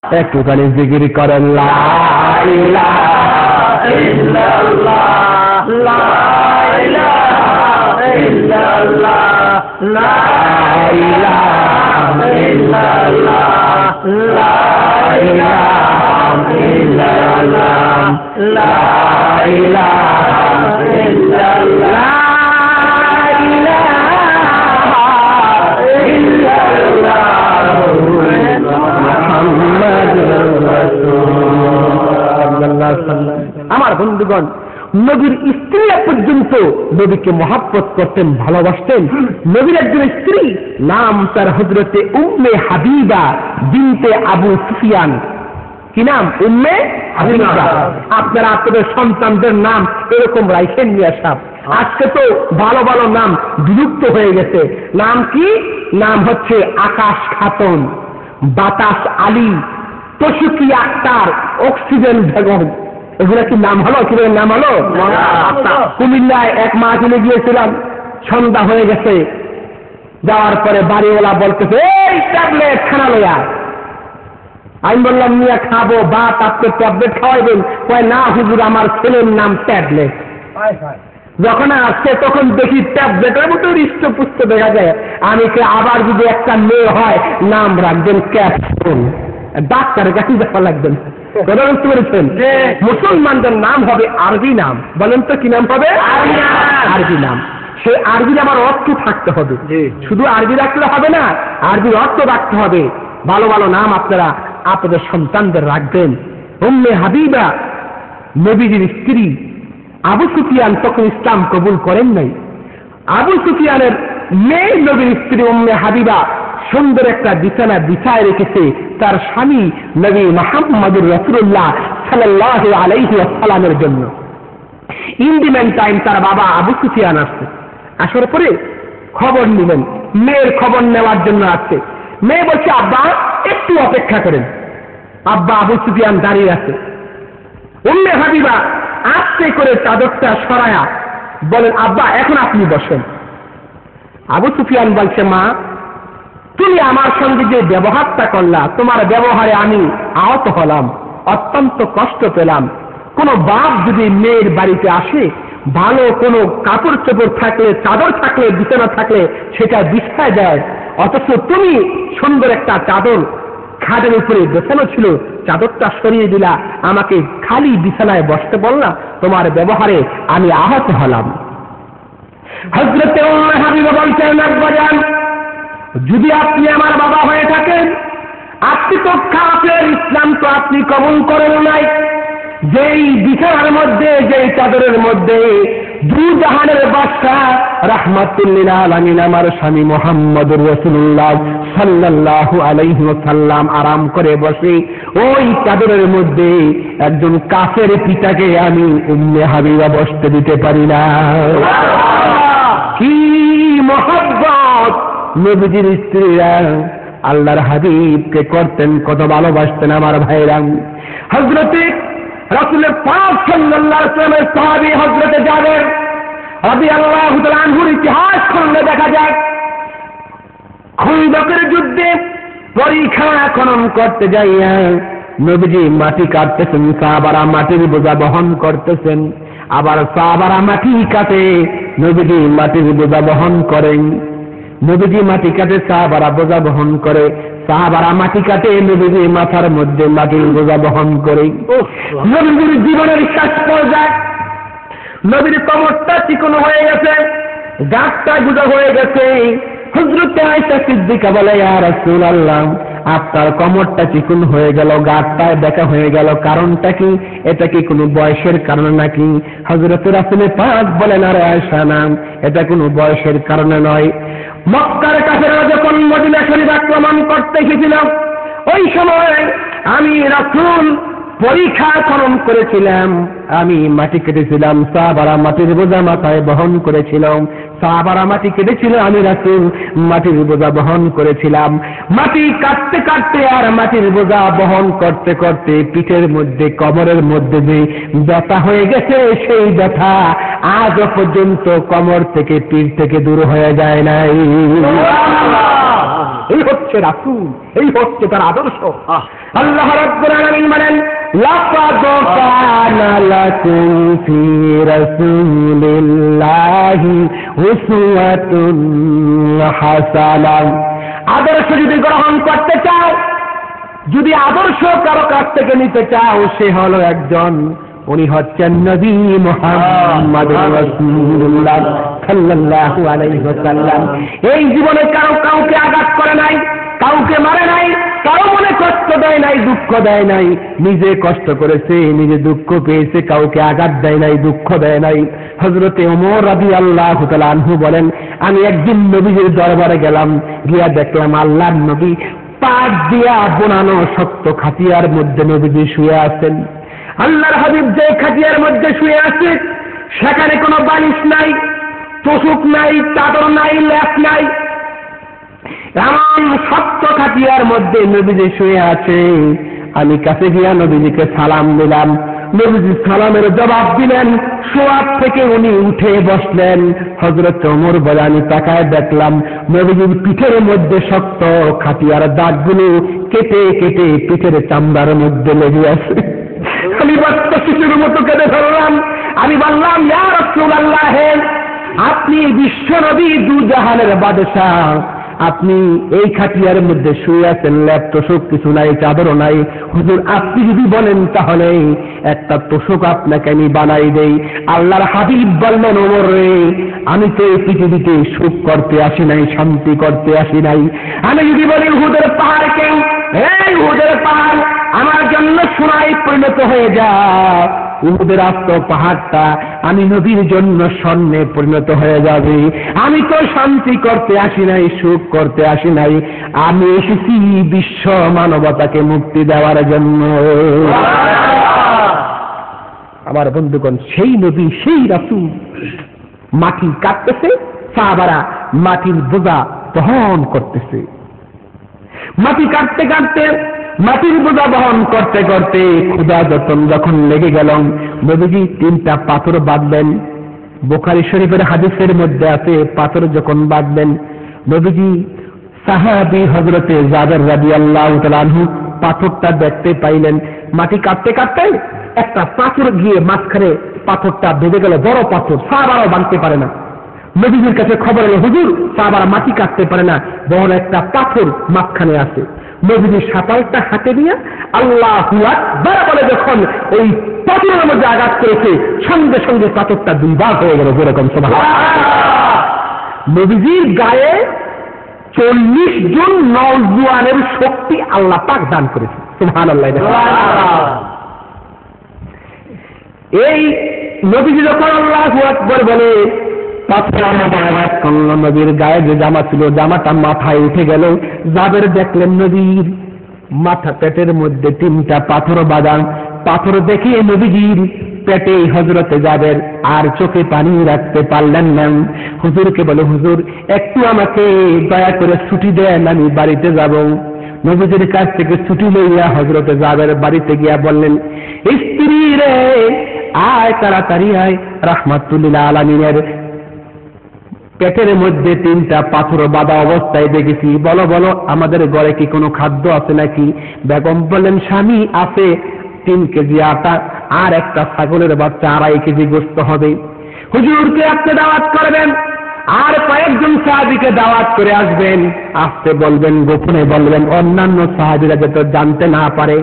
একটুখানি জিকির করেন লা ইলাহা ইল্লাল্লাহ লা ইলাহা ইল্লাল্লাহ লা ইলাহা ইল্লাল্লাহ লা ইলাহা ইল্লাল্লাহ লা ইলাহা ইল্লাল্লাহ আমার বন্ধুগণ, নবীর স্ত্রীরা পর্যন্ত নবীকে মহাব্বত করতেন, ভালোবাসতেন। নবীর একজন স্ত্রী, নাম তার হযরতে উম্মে হাবিবা বিনতে আবু সুফিয়ান। কি নাম? উম্মে হাবিবা। আপনারা আপনাদের সন্তানদের নাম এরকম রাখেন মিয়া সাহেব। আজকে তো ভালো ভালো নাম বিলুপ্ত হয়ে গেছে। নাম কি? নাম হচ্ছে আকাশ খাতুন, বাতাস আলী, তসুকি আক্তার, অক্সিজেন বেগম। এগুলা কি নাম হলো? কি নাম হলো? কুমিল্লায় এক মাহফিলে গিয়েছিলাম, সন্ধ্যা হয়ে গেছে। যাওয়ার পরে বাড়িওয়ালা বলতেছে, এই ট্যাবলেট খানা লইয়া। আমি বললাম, মিয়া খাবো, বা আপনি ট্যাবলেট খাওয়াইবেন? কয় না হুজুর, আমার ছেলের নাম ট্যাবলেট। যখন আসছে তখন দেখি ট্যাবলেটের মতো হৃষ্টপুষ্ট দেখা যায়। আমি আবার যদি একটা মেয়ে হয়, নাম রাখবেন ক্যাপসুল। ডাক্তারের কাছে যাওয়া লাগবেন। কথা বুঝতে পেরেছেন? মুসলমানদের নাম হবে আরবি নাম। বলেন তো কি নাম হবে? আরবি নাম। সেই আরবির আবার অর্থ থাকতে হবে। শুধু আরবি রাখলে হবে না, আরবির অর্থ রাখতে হবে। ভালো ভালো নাম আপনারা আপনাদের সন্তানদের রাখবেন। উম্মে হাবিবা নবীজির স্ত্রী। আবু সুফিয়ান তখন ইসলাম কবুল করেন নাই। আবু সুফিয়ানের মেয়ে নবীর স্ত্রী উম্মে হাবিবা সুন্দর একটা বিছানা বিছায় রেখেছে তার স্বামী নবী মুহাম্মদুর রাসূলুল্লাহ সাল্লাল্লাহু আলাইহি ওয়াসাল্লামের জন্য। ইন দি মেন টাইম তার বাবা আবু সুফিয়ান আসছে। আসার পরে খবর নিলেন, মেয়ের খবর নেওয়ার জন্য আসছে। মেয়ে বলছে, আব্বা একটু অপেক্ষা করেন। আব্বা আবু সুফিয়ান দাঁড়িয়ে আছে। উম্মে হাবিবা আস্তে করে চাদরটা সরায়া বলেন, আব্বা এখন আপনি বসেন। আবু সুফিয়ান বলছে, মা তুমি আমার সঙ্গে যে ব্যবহারটা করলা, তোমার ব্যবহারে আমি আহত হলাম, অত্যন্ত কষ্ট পেলাম। কোন বাপ যদি মেয়ের বাড়িতে আসে, ভালো কোনো কাপড় চোপড় থাকলে, চাদর থাকলে, বিছানা থাকলে সেটা বিছায় দেয়, অথচ তুমি সুন্দর একটা চাদর খাটের উপরে বিছানো ছিল, চাদরটা সরিয়ে দিলা, আমাকে খালি বিছানায় বসতে বললা, তোমার ব্যবহারে আমি আহত হলাম। হযরতে উম্মে হাবিবা বলছেন, আব্বাজান যদি আপনি আমার বাবা হয়ে থাকেন, আপনি তো কাফের, ইসলাম তো আপনি কবুল করেন নাই। যেই বিছানার মধ্যে, যেই চাদরের মধ্যে দুই জাহানের বাদশা রাহমাতুল লিল আলামিন আমার স্বামী মুহাম্মদুর রাসূলুল্লাহ সাল্লাল্লাহু আলাইহি ওয়াসাল্লাম আরাম করে বসে, ওই চাদরের মধ্যে একজন কাফের পিতাকে আমি উম্মে হাবিবা বসতে দিতে পারি না। কি মহব্বত নবীজির স্ত্রীরা আল্লাহর হাবিবকে করতেন, কত ভালোবাসতেন আমার ভাইরা। হযরতে রাসূল পাক সাল্লাল্লাহু আলাইহি ওয়াসাল্লামের সাহাবী হযরতে জাবের রাদিয়াল্লাহু তাআলা আনহুর ইতিহাস খুললে দেখা যায়, খন্দকের যুদ্ধে পরীক্ষা খনন করতে যাইয়া নবীজি মাটি কাটতেছেন, সাহাবারা মাটির বোঝা বহন করতেছেন। আবার সাহাবারা মাটি কাটে, নবীজি মাটির বোঝা বহন করেন। নবীজি মাটি কাটে, সাহাবারা বোঝা বহন করে। সাহাবারা মাটি কাটে, নবীজি মাথার মধ্যে মাটির বোঝা বহন করে। নবীজির জীবনের শেষ পর্যায়ে নবীর কমরটা চিকন হয়ে গেছে, গাঁটটা গুজা হয়ে গেছে। হযরত আয়েশা সিদ্দিকা বলে, ইয়া রাসূলুল্লাহ আপনার কমরটা চিকন হয়ে গেল, গাঁটটায় দেখা হয়ে গেল, কারণটা কি? এটা কি কোনো বয়সের কারণে নাকি? হযরত রাসূল পাক বলেন, আরে আয়েশা না, এটা কোনো বয়সের কারণে নয়। মক্কার কাফেররা যখন মদিনা শরীফ আক্রমণ করতে এসেছিল, ওই সময় আমি রাসূল পরীক্ষা খনন করেছিলাম, আমি মাটি কেটেছিলাম, সাহাবারা মাটির বোঝা মাথায় বহন করেছিলাম। সাহাবারা মাটি কেটেছিল, আমি রাসূল মাটির বোঝা বহন করেছিলাম। মাটি কাটতে কাটতে আর মাটির বোঝা বহন করতে করতে পিঠের মধ্যে, কমরের মধ্যে যে ব্যথা হয়ে গেছে, সেই ব্যথা আজও পর্যন্ত কমর থেকে, পিঠ থেকে দূর হয়ে যায় নাই। এই হচ্ছে রাসূল, এই হচ্ছে তার আদর্শ। আল্লাহ রাব্বুল আলামিন বলেন, লাকাদ কানা লাকুম ফি রাসূলিল্লাহি উসওয়াতুন হাসানাহ। আদর্শ যদি গ্রহণ করতে চাও, যদি আদর্শ কারো কাছ থেকে নিতে চাও, সে হলো একজন, উনি হচ্ছেন নবী মুহাম্মদ রাসূলুল্লাহ সাল্লাল্লাহু আলাইহি ওয়াসাল্লাম। এই জীবনে কাউকে আঘাত করে নাই, কাউকে মারে নাই, কারো মনে কষ্ট দেয় নাই, দুঃখ দেয় নাই, নিজে কষ্ট করেছে, নিজে দুঃখ পেয়েছে, কাউকে আঘাত দেয় নাই, দুঃখ দেয় নাই। হযরতে ওমর রাদিয়াল্লাহু তাআলা আনহু বলেন, আমি একদিন নবীজির দরবারে গেলাম, গিয়া দেখলাম আল্লাহর নবী পাট দিয়া বোনানো শক্ত খাটিয়ার মধ্যে নবীজি শুয়ে আছেন। আল্লাহর হাবিব যে খাটিয়ার মধ্যে শুয়ে আছে, সেখানে কোনো বালিশ নাই, তোষক নাই, চাদর নাই, লেপ নাই, এমন শক্ত খাটিয়ার মধ্যে নবীজি শুয়ে আছে। আমি কাছে গিয়া নবীজিকে সালাম দিলাম, নবীজি সালামের জবাব দিলেন, শোয়ার থেকে উনি উঠে বসলেন। হযরত ওমর বলে, আমি তাকায় দেখলাম নবীজির পিঠের মধ্যে শক্ত খাটিয়ার দাগগুলো কেটে কেটে পিঠের চামড়ার মধ্যে লেগে আছে। আমি বাচ্চা শিশুর মতো কেঁদে ধরলাম। আমি বললাম, ইয়া রাসূলুল্লাহ, আপনি বিশ্ব নবী, দু জাহানের বাদশাহ, আপনি এই খাটিয়ার মধ্যে শুয়ে আছেন, লেপ তোষক কিছু নাই, চাদরও নাই। হুজুর, আপনি যদি বলেন তাহলে একটা তোষক আপনাকে আমি বানাই দেই। আল্লাহর হাবিব বললেন, ওমর রে, আমি তো এই পৃথিবীতে সুখ করতে আসি নাই, শান্তি করতে আসি নাই। আমি যদি বলি উহুদের পাহাড়কে, এই উহুদের পাহাড় আমার জন্য সোনায় পরিণত হয়ে যায়, উহুদের আস্ত পাহাড়টা আমি নবীর জন্য স্বর্ণে পরিণত হয়ে যাবে। আমি তো শান্তি করতে আসি নাই, সুখ করতে আসি নাই, আমি এসেছি বিশ্ব মানবতাকে মুক্তি দেওয়ার জন্য। আমার বন্ধুগণ, সেই নবী, সেই রাসূল মাটি কাটতেছে, সাহাবারা মাটির বোঝা বহন করতেছে। মাটি কাটতে কাটতে, মাটির বোঝা বহন করতে করতে ক্ষুধা যখন লেগে গেল, নবীজি 3টা পাথর বাঁধলেন। বুখারী শরীফের হাদিসের মধ্যে আছে, পাথর যখন বাঁধলেন, নবীজি সাহাবী হযরতে জাবের রাদিয়াল্লাহু তাআলা আনহু পাথরটা দেখতে পাইলেন। মাটি কাটতে কাটতে একটা পাথর গিয়ে মাঝখানে পাথরটা বেঁধে গেল, বড় পাথর, সাহাবারাও বাঁধতে পারে না। নবীজির কাছে খবর এলো, হুজুর, সাহাবারা মাটি কাটতে পারে না, বড় একটা পাথর মাঝখানে আছে। নবীজি সাপালটা হাতে নিয়ে আল্লাহু আকবার বলে যখন ওই পাথরের মধ্যে আঘাত করেছে, সঙ্গে সঙ্গে পাথরটা 2 ভাগ হয়ে গেল। যেরকম সুবহানাল্লাহ। নবীজির গায়ে 40 জন নওজোয়ানের শক্তি আল্লাহ পাক দান করেছে। সুবহানাল্লাহ। এই নবীজি যখন আল্লাহু আকবার বলে, নবীর গায়ে যে জামা ছিল, জামাটা মাথায় উঠে গেল। জাবের দেখলেন নবীর মাথা, পেটের মধ্যে 3টা পাথর বাঁধা। পাথর দেখে নবীজির পেটে হযরতে জাবের আর চোখে পানি রাখতে পারলেন না। হুজুরকে বলে, হুজুর, একটু আমাকে দয়া করে ছুটি দেন, আমি বাড়িতে যাব। নবীজির কাছ থেকে ছুটি লইয়া হযরতে জাবের বাড়িতে গিয়া বললেন, স্ত্রী রে, আয় তাড়াতাড়ি আয়, রাহমাতুল লিল আলামিনের পেটের মধ্যে 3টা পাথর বাঁধা অবস্থায় দেখেছি, বলো বলো, আমাদের ঘরে কি কোনো খাদ্য আছে নাকি? বেগম বললেন, স্বামী, আছে, 3 কেজি আটা আর একটা ছাগলের বাচ্চা, 2.5 কেজি গোশত হবে। হুজুরকে আপনি দাওয়াত করবেন, আর কয়েকজন সাহাবীকে দাওয়াত করে আসবেন, আসতে বলবেন, গোপনে বলবেন, অন্যান্য সাহাবীরা যাতে জানতে না পারে।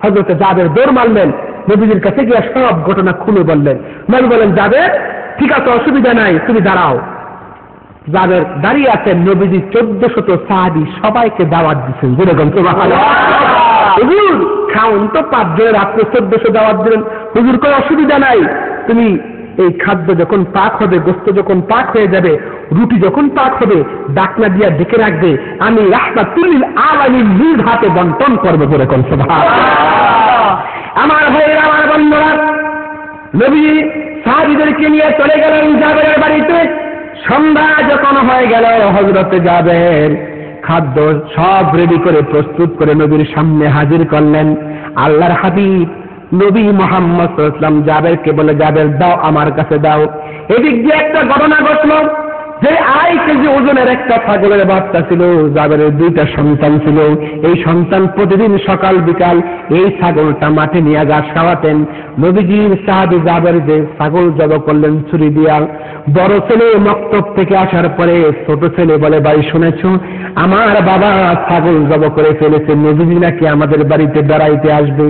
হযরতে জাবের দৌড় মারলেন, নবীজির কাছে গিয়ে সব ঘটনা খুলে বললেন। নবী বলেন, জাবের, ঠিক আছে, অসুবিধা নাই, তুমি দাঁড়াও। জাবের দাঁড়িয়ে আছেন। নবীজি 1400 সাহাবী সবাইকে দাওয়াত দিচ্ছেন। যেরকম সুবহানাল্লাহ। হুজুর, খাউন তো 5 জনের, আপনি 1400 দাওয়াত দিলেন। হুজুর, কোনো অসুবিধা নাই, তুমি এই খাদ্য যখন পাক হবে, গোশত যখন পাক হয়ে যাবে, রুটি যখন পাক হবে, ডাকনা দিয়া ডেকে রাখবে, আমি রাহমাতুল লিল আলামিন নিজ হাতে বন্টন করবো। যেরকম সুবহানাল্লাহ। আমার ভাইয়েরা, আমার বন্ধুরা, নবী সাহাবীদেরকে নিয়ে চলে গেলেন জাবেরের বাড়িতে। সন্ধ্যা যখন হয়ে গেল, হযরতে জাবের খাদ্য সব রেডি করে প্রস্তুত করে নবীর সামনে হাজির করলেন। আল্লাহর হাবিব নবী মুহাম্মদ সাল্লাল্লাহু আলাইহি ওয়াসাল্লাম জাবেরকে বলে, জাবের, দাও, আমার কাছে দাও। এদিক দিয়ে একটা ঘটনা ঘটল। যে 2.5 কেজি ওজনের একটা ছাগলের বাচ্চা ছিল, জাবেরের 2টা সন্তান ছিল। এই সন্তান প্রতিদিন সকাল বিকাল এই ছাগলটা মাঠে নিয়ে ঘাস খাওয়াতেন। নবীজির সাহাবী জাবের যে ছাগল জব করলেন ছুরি দিয়া। বড় ছেলে মক্তব থেকে আসার পরে ছোট ছেলে বলে, ভাই শুনেছ আমার বাবা ছাগল জব করে ফেলেছে, নবীজি নাকি আমাদের বাড়িতে বেড়াইতে আসবে।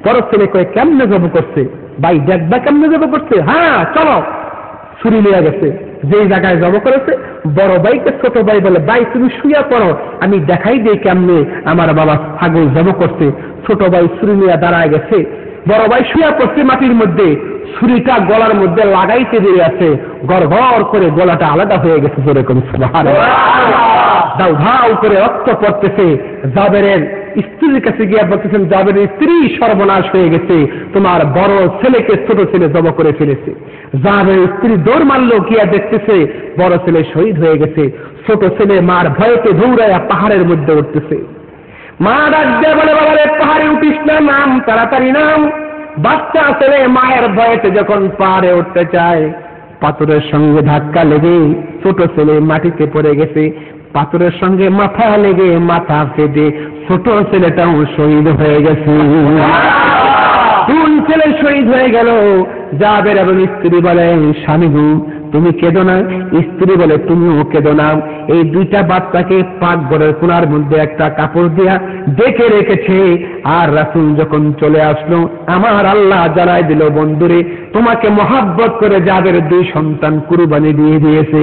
বড় ছেলে কয়ে, কেমনে জব করছে ভাই, দেখবা কেমনে জব করছে? হ্যাঁ চলো। ছুরি নিয়ে গেছে, যেই জায়গায় জব করেছে। বড় ভাইকে ছোট ভাই বলে, ভাই তুমি শুয়ে পড়ো, আমি দেখাই দিই কেমনে আমার বাবা ছাগল জব করছে। ছোট ভাই ছুরি নিয়ে দাঁড়ায় গেছে, বড় ভাই শুয়ে পড়ছে মাটির মধ্যে, ছুরিটা গলার মধ্যে লাগাইতে দিয়ে আছে, গড় গড় করে গলাটা আলাদা হয়ে গেছে। যেরকম সুবহানাল্লাহ, দাউ ধাউ করে রক্ত পড়তেছে। জাবেরের স্ত্রীর কাছে গিয়ে বলতেছেন, জাবেরের স্ত্রী সর্বনাশ হয়ে গেছে, তোমার বড় ছেলেকে ছোট ছেলে জব করে ফেলেছে। জাবেরের স্ত্রী দৌড় মারলো, গিয়া দেখতেছে বড় ছেলে শহীদ হয়ে গেছে। ছোট ছেলে মার ভয়তে দৌড়াইয়া পাহাড়ের মধ্যে উঠতেছে। মা ডাক দিয়ে বলে, বাবারে পাহাড়ে উঠিস না, নাম তাড়াতাড়ি নাম। বাচ্চা ছেলে মায়ের ভয়তে যখন পাহাড়ে উঠতে চায়, পাথরের সঙ্গে ধাক্কা লেগে ছোট ছেলে মাটিতে পড়ে গেছে। পাথরের সঙ্গে মাথা লেগে মাথা ফেটে ছোট ছেলেটাও শহীদ হয়ে গেছে। কোন ছেলে শহীদ হয়ে গেল? জাবের এবং স্ত্রী বলেন, স্বামী গো তুমি কেঁদো না। স্ত্রী বলে, তুমিও কেঁদো না। এই 2টা বাচ্চাকে পাকঘরের কোণার মধ্যে একটা কাপড় দিয়া ডেকে রেখেছে। আর রাসূল যখন চলে আসলো, আমার আল্লাহ জানাই দিল, বন্ধুরে তোমাকে মহাব্বত করে জাবের 2 সন্তান কুরবানি দিয়ে দিয়েছে।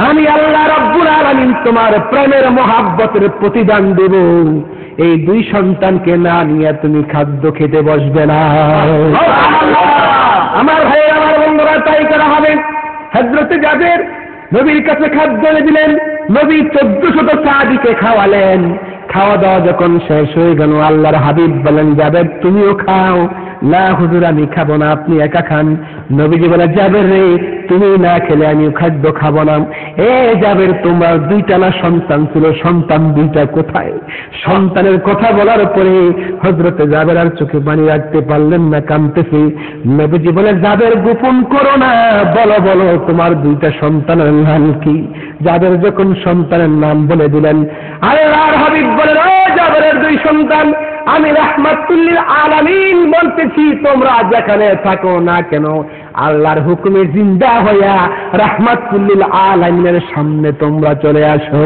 আমি আল্লাহ রাব্বুল আলামিন তোমার প্রেমের মহাব্বতের প্রতিদান দেব। এই 2 সন্তানকে না নিয়ে তুমি খাদ্য খেতে বসবে না। আমার ভাই, আমার বন্ধুরা, তাই করা হবে। হযরত জাবের নবীর কাছে খাদ্য দিলেন, নবী 1400 সাহাবীকে খাওয়ালেন। খাওয়া দাওয়া যখন শেষ হয়ে গেল, আল্লাহর হাবিব বলেন, জাবের তুমিও খাও। না হুজুর আমি খাবো না, আপনি একা খান। নবীজি বলে, জাবের রে তুমি না খেলে আমিও খাদ্য খাবো না। এ জাবের, তোমার 2টা না সন্তান ছিল, সন্তান 2টা কোথায়? সন্তানের কথা বলার পরে হযরত জাবের আর চোখে পানি রাখতে পারলেন না, কাঁদতেছে। নবীজি বলে, জাবের গোপন করো না, বলো বলো তোমার 2টা সন্তানের নাম কি? জাবের যখন সন্তানের নাম বলে দিলেন, আল্লাহর হাবিব বলেন, ও জাবেরের 2 সন্তান, আমি রাহমাতুল লিল আলামিন বলতেছি, তোমরা যেখানে থাকো না কেন আল্লাহর হুকুমে জিন্দা হইয়া রাহমাতুল লিল আলামিনের সামনে তোমরা চলে আসো।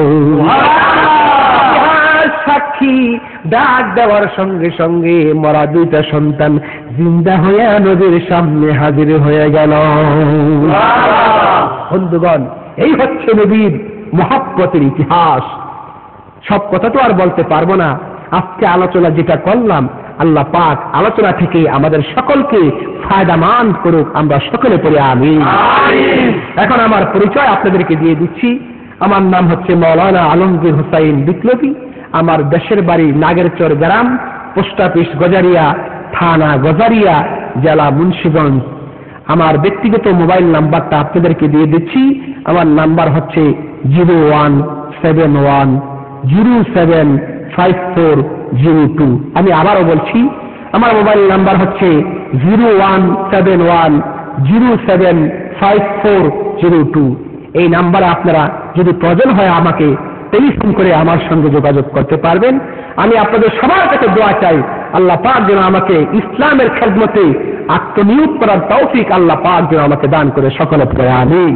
সাক্ষী, ডাক দেওয়ার সঙ্গে সঙ্গে মরা 2টা সন্তান জিন্দা হইয়া নবীর সামনে হাজির হয়ে গেল। বন্ধুগণ, এই হচ্ছে নবীর মহব্বতের ইতিহাস। সব কথা তো আর বলতে পারবো না। আজকে আলোচনা যেটা করলাম, আল্লাহ পাক আলোচনা থেকে আমাদের সকলকে ফায়দামান করুক, আমরা সকলে পড়ে আমিন। এখন আমার পরিচয় আপনাদেরকে দিয়ে দিচ্ছি। আমার নাম হচ্ছে মাওলানা আলমগীর হুসাইন বিপ্লবী। আমার দেশের বাড়ি নাগেরচর গ্রাম, পোস্ট অফিস গজারিয়া, থানা গজারিয়া, জেলা মুন্সিগঞ্জ। আমার ব্যক্তিগত মোবাইল নাম্বারটা আপনাদেরকে দিয়ে দিচ্ছি। আমার নাম্বার হচ্ছে 0171075402। আমি আবারও বলছি, আমার মোবাইল নাম্বার হচ্ছে 0171075402। এই নাম্বারে আপনারা যদি প্রয়োজন হয় আমাকে টেলিফোন করে আমার সঙ্গে যোগাযোগ করতে পারবেন। আমি আপনাদের সবার কাছে দোয়া চাই, আল্লাহ পাক যেন আমাকে ইসলামের খেদমতে আত্মনিয়োগ করার তৌফিক আল্লাহ পাক যেন আমাকে দান করে, সকলে পড়ে আমিন।